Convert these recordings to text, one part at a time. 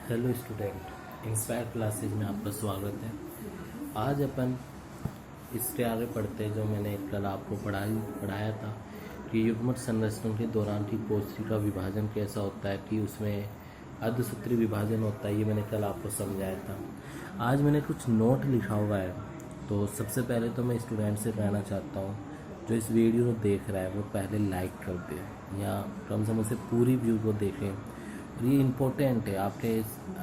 Hello student, inspire classes में आपका स्वागत है। आज अपन इसके आगे पढ़ते हैं जो मैंने कल आपको पढ़ाया था कि युग्मक संरचना के दौरान की कोशिका का विभाजन कैसा होता है, कि उसमें अर्धसूत्री विभाजन होता है। ये मैंने कल आपको समझाया था। आज मैंने कुछ नोट लिखा हुआ है। तो सबसे पहले तो मैं स्टूडेंट से कहना चाहता हूँ, जो इस वीडियो को देख रहा है वो पहले लाइक कर दे या कम से कम उसे पूरी व्यू को देखें। और ये इम्पोर्टेंट है आपके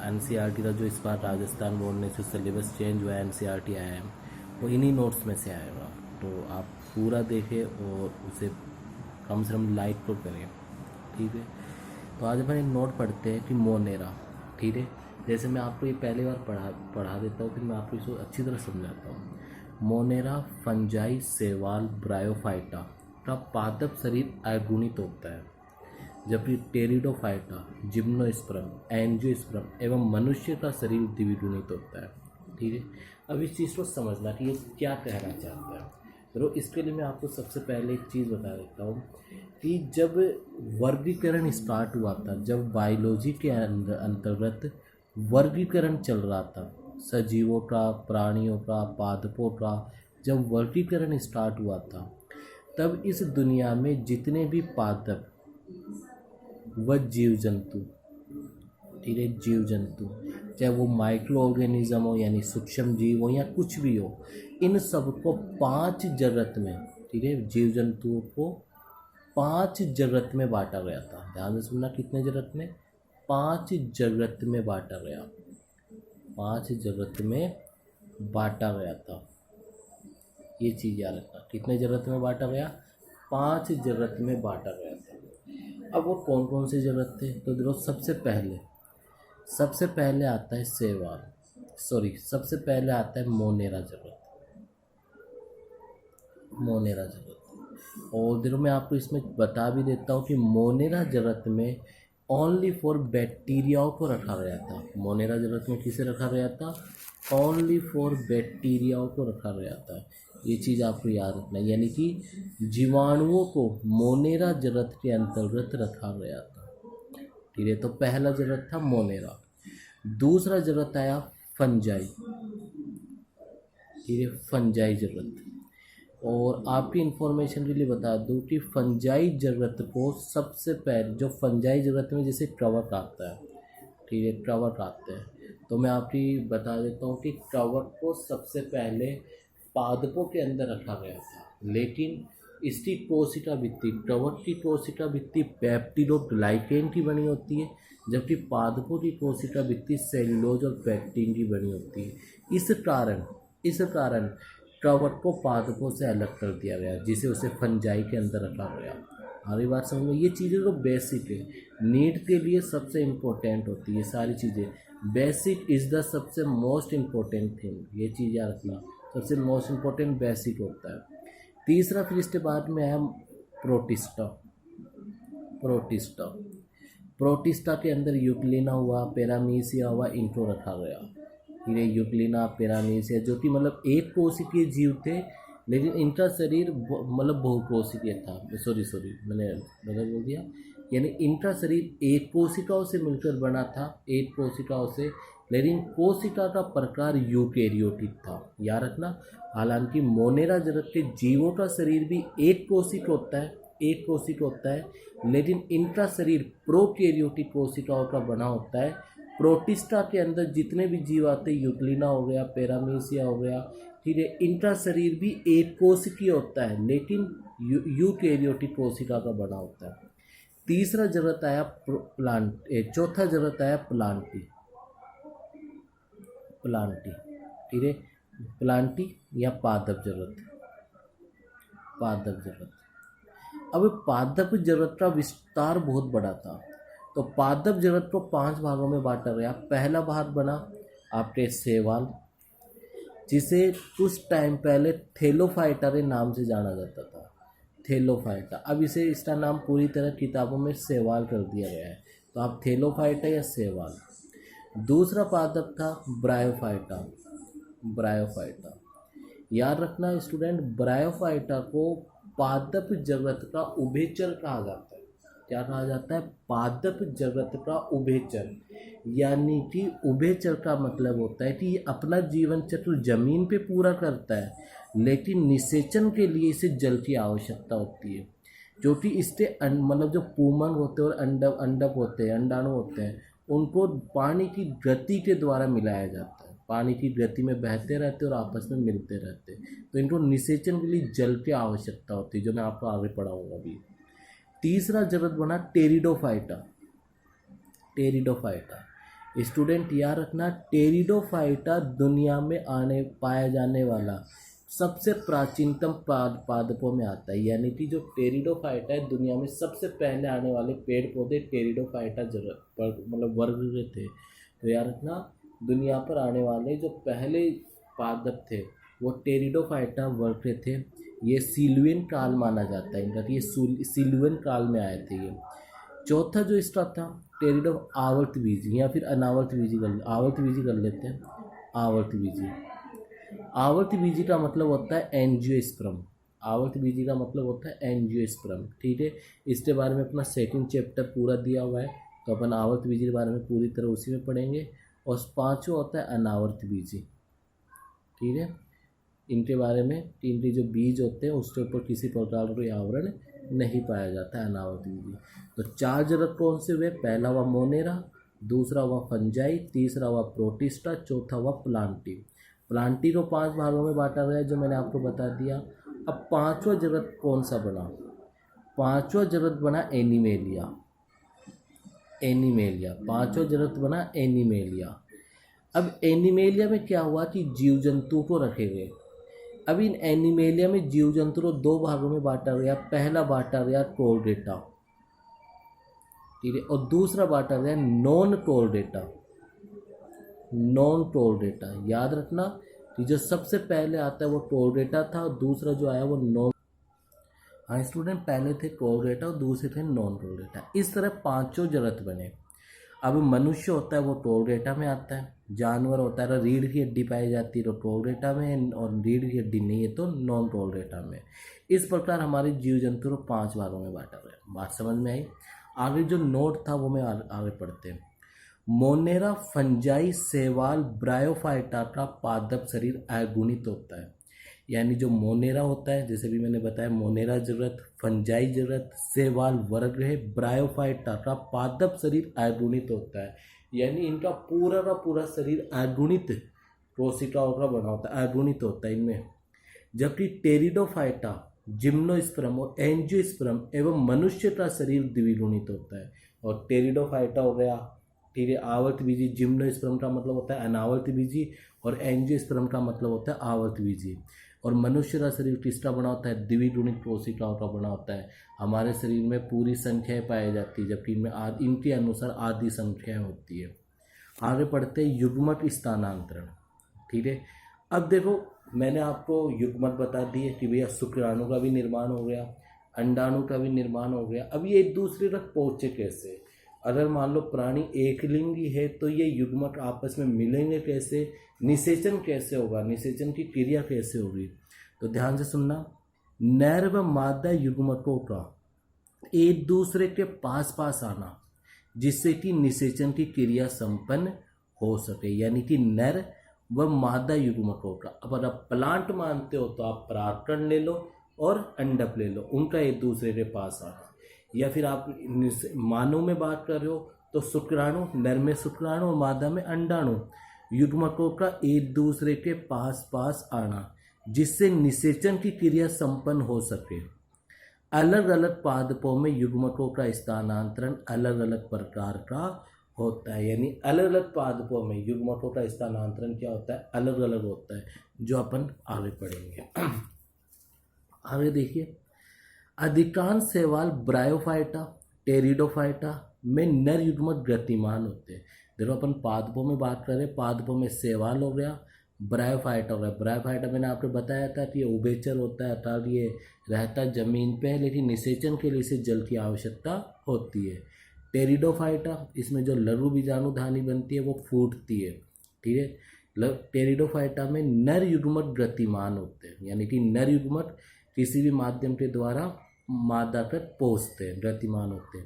एनसीईआरटी का, जो इस बार राजस्थान बोर्ड ने जो सिलेबस चेंज हुआ है, एनसीईआरटी आया है, वो इन्हीं नोट्स में से आएगा। तो आप पूरा देखें और उसे कम से कम लाइक तो करें, ठीक है। तो आज अपन एक नोट पढ़ते हैं कि मोनेरा, ठीक है। जैसे मैं आपको ये पहली बार पढ़ा देता हूँ, फिर मैं आपको इसको अच्छी तरह समझाता हूँ। मोनेरा फंजाई सेवाल ब्रायोफाइटा का पादप शरीर अगुणित होता है, जबकि टेरिडोफाइटा, जिम्नोस्पर्म, एंजियोस्पर्म एवं मनुष्य का शरीर द्विगुणित होता है, ठीक है। अब इस चीज़ को समझना कि ये क्या कहना चाहता है। तो इसके लिए मैं आपको सबसे पहले एक चीज़ बता देता हूँ कि जब वर्गीकरण स्टार्ट हुआ था, जब बायोलॉजी के अंतर्गत वर्गीकरण चल रहा था, सजीवों का, प्राणियों का, पादपों का जब वर्गीकरण स्टार्ट हुआ था, तब इस दुनिया में जितने भी पादप व जीव जंतु, ठीक है, जीव जंतु, चाहे वो माइक्रो ऑर्गेनिज्म हो यानी सूक्ष्म जीव हो या कुछ भी हो, इन सबको 5 जगत में, ठीक है, जीव जंतुओं को 5 जगत में बांटा गया था। ध्यान से सुनना, कितने जगत में? 5 जगत में बांटा गया, 5 जगत में बांटा गया था। ये चीज़ याद रखना, कितने जगत में बांटा गया? 5 जगत में बांटा गया था। अब वो कौन कौन से जगत थे? तो देखो, सबसे पहले आता है सबसे पहले आता है मोनेरा जगत। मोनेरा जगत, और देखो मैं आपको इसमें बता भी देता हूँ कि मोनेरा जगत में ओनली फॉर बैक्टीरियाओं को रखा गया था। मोनेरा जगत में किसे रखा गया था? ओनली फॉर बैक्टीरियाओं को रखा गया था। ये चीज़ आपको याद रखना है, यानी कि जीवाणुओं को मोनेरा जगत के अंतर्गत रखा गया था, ठीक है। तो पहला जगत था मोनेरा। दूसरा जगत आया फंजाई, ठीक है, फंजाई जगत। और आपकी इंफॉर्मेशन के लिए बता दूं कि फंजाई जगत को सबसे पहले, जो फंजाई जगत में जैसे कवक आता है, ठीक है, कवक आते हैं, तो मैं आपकी बता देता हूँ कि कवक को सबसे पहले पादपों के अंदर रखा गया था, लेकिन इसकी कोशिका भित्ति, कवक की कोशिका भित्ति पेप्टिडोग्लाइकेन की बनी होती है, जबकि पादपों की कोशिका भित्ति सेल्यूलोज और पेक्टिन की बनी होती है। इस कारण कवक को पादपों से अलग कर दिया गया, जिसे उसे फंजाई के अंदर रखा गया। आगे बात समझ में? ये चीज़ें तो बेसिक है, नीट के लिए सबसे इम्पोर्टेंट होती है सारी चीज़ें। बेसिक इज़ द सबसे मोस्ट इम्पोर्टेंट थिंग, ये चीज़ याद रखना, सबसे मोस्ट इम्पोर्टेंट बेसिक होता है। तीसरा, फिर इसके बाद में आया प्रोटिस्टा। प्रोटिस्टा प्रोटिस्टा के अंदर यूक्लिना हुआ, पैरामीशिया हुआ, इनको रखा गया, ठीक है। यूक्लिना, पैरामीशिया, जो कि मतलब एक कोशिकीय जीव थे, लेकिन इनका शरीर मतलब बहुकोशिकीय था। सॉरी मैंने गलत बोल दिया, यानी इनका शरीर एक कोशिकाओं से मिलकर बना था, एक कोशिकाओं से, लेकिन कोशिका का प्रकार यूकेरियोटिक था, याद रखना। हालांकि मोनेरा जगत के जीवों का शरीर भी एक कोशिक होता है, लेकिन इनका शरीर प्रोकैरियोटिक कोशिकाओं का बना होता है। प्रोटिस्टा के अंदर जितने भी जीव आते हैं, यूक्लिना हो गया, पैरामीशिया हो गया, ठीक है, इनका शरीर भी एक कोशिकीय होता है, लेकिन यूकैरियोटिक कोशिका का बना होता है। तीसरा जगत आया चौथा जगत आया प्लांटी, ठीक है, प्लांटी या पादप जगत। अब पादप जगत का विस्तार बहुत बड़ा था, तो पादप जगत को 5 भागों में बांटा गया। पहला भाग बना आपके शैवाल, जिसे कुछ टाइम पहले थेलोफाइटा के नाम से जाना जाता था, थेलोफाइटा। अब इसका नाम पूरी तरह किताबों में शैवाल कर दिया गया है, तो आप थेलोफाइटा या शैवाल। दूसरा पादप था ब्रायोफाइटा। याद रखना स्टूडेंट, ब्रायोफाइटा को पादप जगत का उभयचर कहा जाता है, क्या कहा जाता है, पादप जगत का उभयचर। यानी कि उभयचर का मतलब होता है कि ये अपना जीवन चक्र जमीन पे पूरा करता है, लेकिन निषेचन के लिए इसे जल की आवश्यकता होती है, क्योंकि इसके मतलब जो पूमन होते हैं और अंडक होते हैं, अंडाणु होते हैं, उनको पानी की गति के द्वारा मिलाया जाता है। पानी की गति में बहते रहते और आपस में मिलते रहते, तो इनको निषेचन के लिए जल की आवश्यकता होती है, जो मैं आपको आगे पढ़ाऊंगा अभी। तीसरा जगत बना टेरिडोफाइटा। टेरिडोफाइटा स्टूडेंट याद रखना, टेरिडोफाइटा दुनिया में पाया जाने वाला सबसे प्राचीनतम पादपों में आता है। यानी कि जो टेरिडोफाइटा है, दुनिया में सबसे पहले आने वाले पेड़ पौधे टेरिडोफाइटा मतलब वर्ग के थे। तो याद रखना, दुनिया पर आने वाले जो पहले पादप थे वो टेरिडोफाइटा वर्ग के थे। ये सिल्वियन काल माना जाता है इनका, कि ये सिल्वियन काल में आए थे ये। चौथा जो इसका था टेरिडो आवर्त बीजी या फिर अनावर्त बीजी आवर्त बीजी कर लेते हैं। आवर्त बीजी, आवर्त बीजी का मतलब होता है एंजियोस्पर्म। आवर्त बीजी का मतलब होता है एंजियोस्पर्म। ठीक है, इसके बारे में अपना सेकंड चैप्टर पूरा दिया हुआ है, तो अपन आवर्त बीजी के बारे में पूरी तरह उसी में पढ़ेंगे। और पांचवा होता है अनावर्त बीजी। ठीक है, इनके बारे में, इनके जो बीज होते हैं उसके ऊपर किसी प्रकार का कोई आवरण नहीं पाया जाता है, अनावर्त बीजी। तो चार जगत कौन से हुए, पहला हुआ मोनेरा, दूसरा हुआ फंजाई, तीसरा हुआ प्रोटिस्टा, चौथा हुआ प्लांटी। प्लांटी को 5 भागों में बांटा गया, जो मैंने आपको बता दिया। अब पांचवा जगत कौन सा बना, पांचवा जगत बना एनिमेलिया। एनिमेलिया, पांचवा जगत बना एनिमेलिया। अब एनिमेलिया में क्या हुआ कि जीव जंतु को रखे गए। अब इन एनिमेलिया में जीव जंतु को 2 भागों में बांटा गया। पहला बांटा गया कोर्डेटा, ठीक है, और दूसरा बांटा गया नॉन कोर्डेटा। नॉन टोर्डेटा, याद रखना कि जो सबसे पहले आता है वो टोर्डेटा था, और दूसरा जो आया वो नॉन। हाँ स्टूडेंट, पहले थे टोर्डेटा और दूसरे थे नॉन टोर्डेटा। इस तरह पांचों जगत बने। अब मनुष्य होता है वो टोर्डेटा में आता है, जानवर होता है रीढ़ की हड्डी पाई जाती है तो टोर्डेटा में, और रीढ़ की हड्डी नहीं है तो नॉन टोर्डेटा में। इस प्रकार हमारे जीव जंतु को 5 भागों में बांटा गया। बात समझ में आई? आगे जो नोट था वो मैं आगे पढ़ते हैं। मोनेरा, फंजाई, शैवाल, ब्रायोफाइटा का पादप शरीर अगुणित होता है। यानी जो मोनेरा होता है, जैसे भी मैंने बताया, मोनेरा जगत, फंजाई जगत, शैवाल वर्ग है, ब्रायोफाइटा का पादप शरीर अगुणित होता है। यानी इनका पूरा का पूरा शरीर अगुणित कोशिकाओं का बना होता है, अगुणित होता है इनमें। जबकि टेरिडोफाइटा, जिम्नोस्पर्म और एंजियोस्पर्म एवं मनुष्य का शरीर द्विगुणित होता है। और टेरिडोफाइटा हो गया, ठीक है, आवर्त बीजी। जिम्नोस्पर्म का मतलब होता है अनावर्त बीजी, और एंजियोस्पर्म का मतलब होता है आवर्त बीजी। और मनुष्य का शरीर किसका बना होता है, द्विगुणित कोशिकाओं का बना होता है। हमारे शरीर में पूरी संख्याएं पाई जाती है, जबकि इनमें इनके अनुसार आधी संख्याएं होती है। आगे पढ़ते हैं युग्मक स्थानांतरण। ठीक है, अब देखो मैंने आपको युग्मक बता दिए कि भैया शुक्राणु का भी निर्माण हो गया, अंडाणु का भी निर्माण हो गया। अब ये एक दूसरे तक पहुँचे कैसे? अगर मान लो प्राणी एकलिंगी है तो ये युग्मक आपस में मिलेंगे कैसे, निषेचन कैसे होगा, निषेचन की क्रिया कैसे होगी? तो ध्यान से सुनना, नर व मादा युग्मकों का एक दूसरे के पास पास आना, जिससे कि निषेचन की क्रिया संपन्न हो सके। यानी कि नर व मादा युग्मकों का, अब आप प्लांट मानते हो तो आप परागकण ले लो और अंडक ले लो, उनका एक दूसरे के पास आना। या फिर आप मानव में बात कर रहे हो तो शुक्राणु, नर में शुक्राणु और मादा में अंडाणु, युग्मकों का एक दूसरे के पास पास आना, जिससे निषेचन की क्रिया संपन्न हो सके। अलग अलग पादपों में युग्मकों का स्थानांतरण अलग अलग प्रकार का होता है। यानी अलग अलग पादपों में युग्मकों का स्थानांतरण क्या होता है, अलग अलग होता है, जो अपन आगे पढ़ेंगे। आगे देखिए, अधिकांश शैवाल ब्रायोफाइटा, टेरिडोफाइटा में नर युग्मक गतिमान होते हैं। देखो अपन पादपों में बात करें, पादपों में शैवाल हो गया, ब्रायोफाइटा हो गया। ब्रायोफाइटा मैंने आपको बताया था कि ये उभयचर होता है, अर्थात ये रहता जमीन पे है, लेकिन निषेचन के लिए इसे जल की आवश्यकता होती है। टेरिडोफाइटा, इसमें जो लघु बीजाणुधानी बनती है वो फूटती है। ठीक है, टेरिडोफाइटा में नर युग्मक गतिमान होते हैं, यानी कि नर युग्मक किसी भी माध्यम के द्वारा मादा तक पहुँचते हैं, गतिमान होते हैं,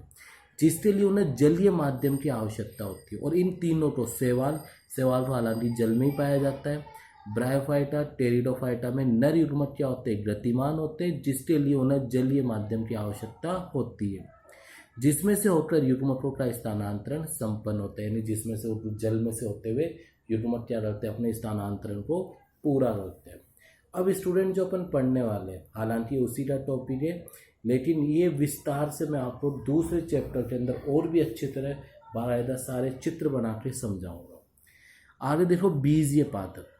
जिसके लिए उन्हें जलीय माध्यम की आवश्यकता होती है। और इन तीनों को शैवाल को हालांकि जल में ही पाया जाता है। ब्रायोफाइटा, टेरिडोफाइटा में नर युग्मक क्या होते हैं, गतिमान होते हैं, जिसके लिए उन्हें जलीय माध्यम की आवश्यकता होती है, जिसमें से होकर युग्मकों का स्थानांतरण संपन्न होता है। यानी जिसमें से जल में से होते हुए युग्मक क्या करते हैं, अपने स्थानांतरण को पूरा करते हैं। अब स्टूडेंट जो अपन पढ़ने वाले हैं, हालांकि उसी का टॉपिक है, लेकिन ये विस्तार से मैं आपको दूसरे चैप्टर के अंदर और भी अच्छी तरह बाकायदा सारे चित्र बना के समझाऊंगा। आगे देखो, बीजीय पादप।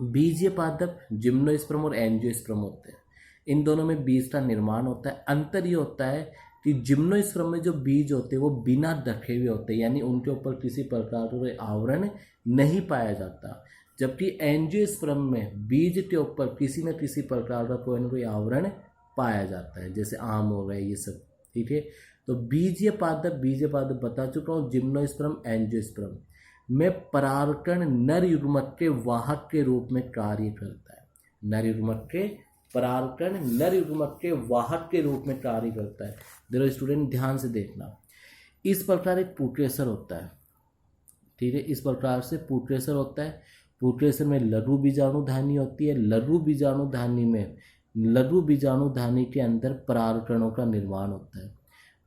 बीजीय पादप जिम्नोस्पर्म और एंजियोस्पर्म होते हैं। इन दोनों में बीज का निर्माण होता है। अंतर ये होता है कि जिम्नोस्पर्म में जो बीज होते हैं वो बिना ढके हुए होते हैं, यानी उनके ऊपर किसी प्रकार का आवरण नहीं पाया जाता, जबकि एंजियोस्पर्म में बीज के ऊपर किसी न किसी प्रकार का कोई ना कोई आवरण पाया जाता है, जैसे आम हो गए ये सब। ठीक है, तो बीजीय पादप बता चुका हूँ। जिम्नोस्पर्म, एंजियोस्पर्म में परागकण नर युग्मक के वाहक के रूप में कार्य करता है। नर युग्मक के परागकण नर युग्मक के वाहक के रूप में कार्य करता है। देखो स्टूडेंट ध्यान से देखना, इस प्रकार एक पुंकेसर होता है। ठीक है, इस प्रकार से पुंकेसर होता है। पुंकेसर में लघु बीजाणुधानी होती है। लघु बीजाणुधानी के अंदर परागकणों का निर्माण होता है।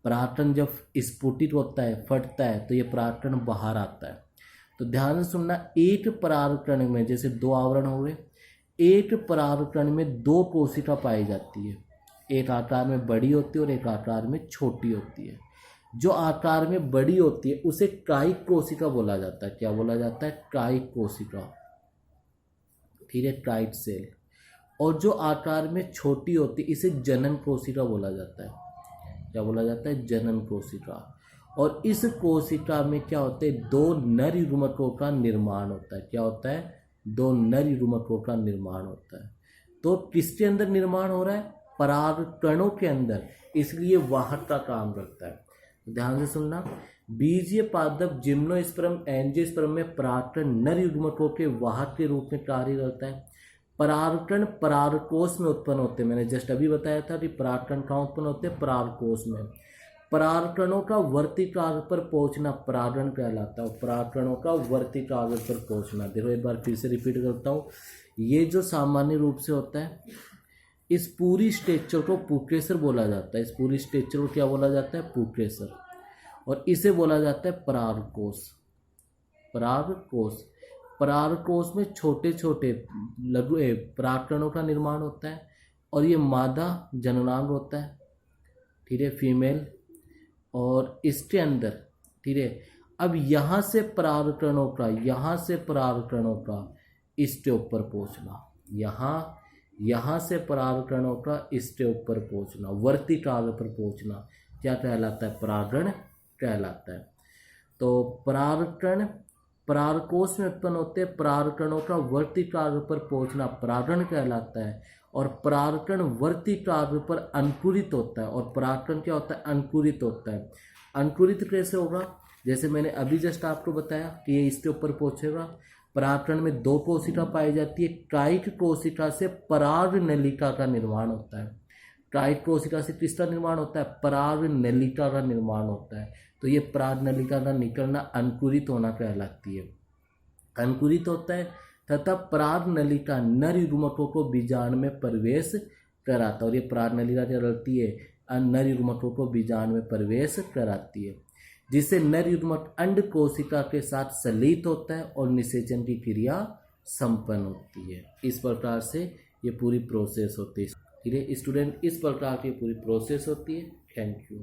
परागकण जब स्फुटित होता है, फटता है, तो ये परागकण बाहर आता है। तो ध्यान से सुनना, एक परागकण में जैसे दो आवरण हो गए, एक परागकण में दो कोशिका पाई जाती है। एक आकार में बड़ी होती है और एक आकार में छोटी होती है। जो आकार में बड़ी होती है उसे कायिक कोशिका बोला जाता है। क्या बोला जाता है? कायिक कोशिका। ठीक है, कायिक सेल। और जो आकार में छोटी होती है इसे जनन कोशिका बोला जाता है। क्या बोला जाता है? जनन कोशिका। और इस कोशिका में क्या होता है? दो नर युग्मकों का निर्माण होता है। क्या होता है? दो नर युग्मकों का निर्माण होता है। तो किसके अंदर निर्माण हो रहा है? परागकणों के अंदर, इसलिए वाहक का काम करता है। ध्यान से सुनना, बीजीय पादप जिम्नोस्पर्म, एंजियोस्पर्म में परागकण नर युग्मकों के वाहक के रूप में कार्य करता है। परागकण परागकोश में उत्पन्न होते हैं। मैंने जस्ट अभी बताया था कि परागकण कहाँ उत्पन्न होते हैं? परागकोश में। परागकणों का वर्तिकाग्र पर पहुंचना परागण कहलाता है। परागकणों का वर्तिकाग्र पर पहुंचना, देखो एक बार फिर से रिपीट करता हूँ, ये जो सामान्य रूप से होता है, इस पूरी स्ट्रक्चर को पुंकेसर बोला जाता है। इस पूरी स्ट्रक्चर को क्या बोला जाता है? पुंकेसर। और इसे बोला जाता है परागकोश। परागकोश, परागकोश में छोटे छोटे लघु परागकणों का निर्माण होता है और ये मादा जननांग होता है। ठीक है, फीमेल। और इसके अंदर, ठीक है, अब यहाँ से परागकणों का इसके ऊपर पहुँचना, यहाँ से परागकणों का इसके ऊपर पहुँचना, वर्तिकाग्र पर पहुँचना, क्या कहलाता है? परागण कहलाता है। तो परागकण परागकोश में उत्पन्न होते हैं, परागकणों का वर्तिकाग्र पर पहुँचना परागण कहलाता है। और परागकण वर्तिकाग्र पर अंकुरित होता है। और परागकण क्या होता है? अंकुरित होता है। अंकुरित कैसे होगा? जैसे मैंने अभी जस्ट आपको बताया कि ये इसके ऊपर पहुंचेगा। परागकण में दो कोशिका पाई जाती है। कायिक कोशिका से पराग नलिका का निर्माण होता है। कायिक कोशिका से किसका निर्माण होता है? पराग नलिका का निर्माण होता है। तो ये पराग नलिका का निकलना अंकुरित होना कहलाती है। अंकुरित होता है तथा पराग नलिका नर युग्मकों को बीजांड में प्रवेश कराता है। और ये पराग नलिका क्या करती है? नर युग्मकों को बीजांड में प्रवेश कराती है, जिससे नर युग्मक अंड कोशिका के साथ सलित होता है और निषेचन की क्रिया संपन्न होती है। इस प्रकार से ये पूरी प्रोसेस होती है। ठीक है स्टूडेंट, इस प्रकार की पूरी प्रोसेस होती है। Thank you.